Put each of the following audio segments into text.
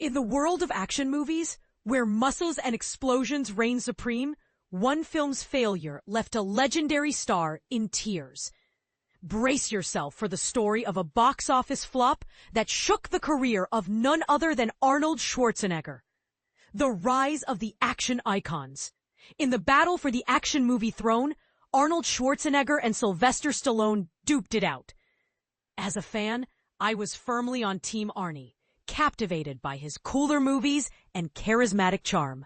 In the world of action movies, where muscles and explosions reign supreme, one film's failure left a legendary star in tears. Brace yourself for the story of a box office flop that shook the career of none other than Arnold Schwarzenegger. The rise of the action icons. In the battle for the action movie throne, Arnold Schwarzenegger and Sylvester Stallone duked it out. As a fan, I was firmly on Team Arnie, captivated by his cooler movies and charismatic charm.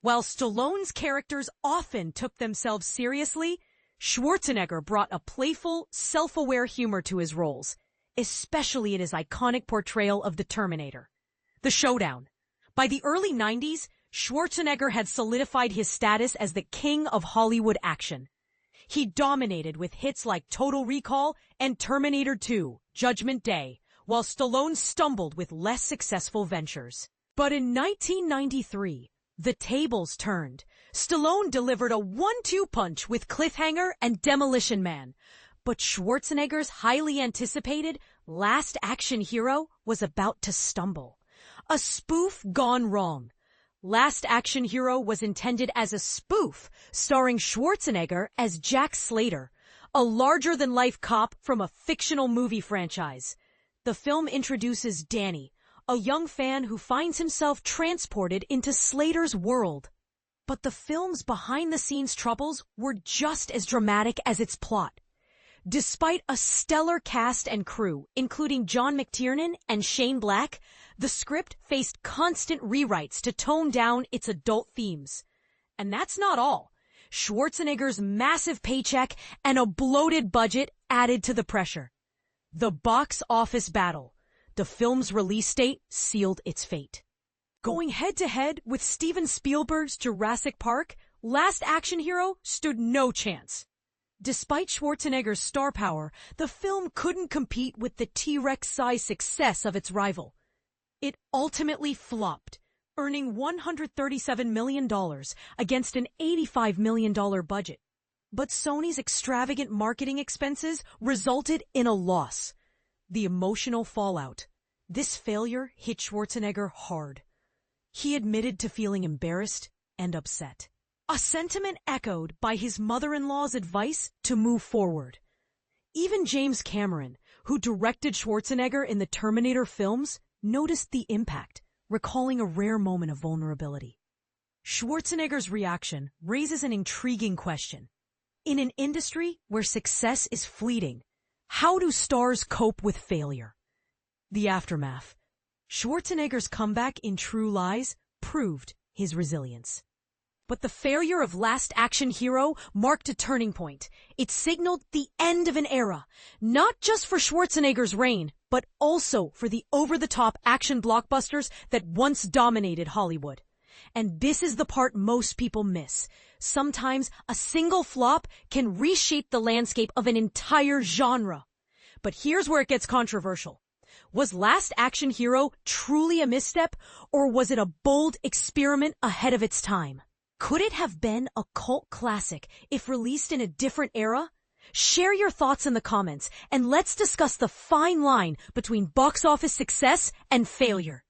While Stallone's characters often took themselves seriously, Schwarzenegger brought a playful, self-aware humor to his roles, especially in his iconic portrayal of the Terminator. The Showdown. By the early 90s, Schwarzenegger had solidified his status as the king of Hollywood action. He dominated with hits like Total Recall and Terminator 2, Judgment Day, while Stallone stumbled with less successful ventures. But in 1993, the tables turned. Stallone delivered a 1-2 punch with Cliffhanger and Demolition Man. But Schwarzenegger's highly anticipated Last Action Hero was about to stumble. A spoof gone wrong. Last Action Hero was intended as a spoof, starring Schwarzenegger as Jack Slater, a larger-than-life cop from a fictional movie franchise. The film introduces Danny, a young fan who finds himself transported into Slater's world. But the film's behind-the-scenes troubles were just as dramatic as its plot. Despite a stellar cast and crew, including John McTiernan and Shane Black, the script faced constant rewrites to tone down its adult themes. And that's not all. Schwarzenegger's massive paycheck and a bloated budget added to the pressure. The box office battle. The film's release date sealed its fate. Going head-to-head with Steven Spielberg's Jurassic Park, Last Action Hero stood no chance. Despite Schwarzenegger's star power, the film couldn't compete with the T-Rex-sized success of its rival. It ultimately flopped, earning $137 million against an $85 million budget. But Sony's extravagant marketing expenses resulted in a loss. The emotional fallout. This failure hit Schwarzenegger hard. He admitted to feeling embarrassed and upset. A sentiment echoed by his mother-in-law's advice to move forward. Even James Cameron, who directed Schwarzenegger in the Terminator films, noticed the impact, recalling a rare moment of vulnerability. Schwarzenegger's reaction raises an intriguing question. In an industry where success is fleeting, how do stars cope with failure? The aftermath. Schwarzenegger's comeback in True Lies proved his resilience. But the failure of Last Action Hero marked a turning point. It signaled the end of an era, not just for Schwarzenegger's reign, but also for the over-the-top action blockbusters that once dominated Hollywood. And this is the part most people miss. Sometimes a single flop can reshape the landscape of an entire genre. But here's where it gets controversial. Was Last Action Hero truly a misstep, or was it a bold experiment ahead of its time? Could it have been a cult classic if released in a different era? Share your thoughts in the comments, and let's discuss the fine line between box office success and failure.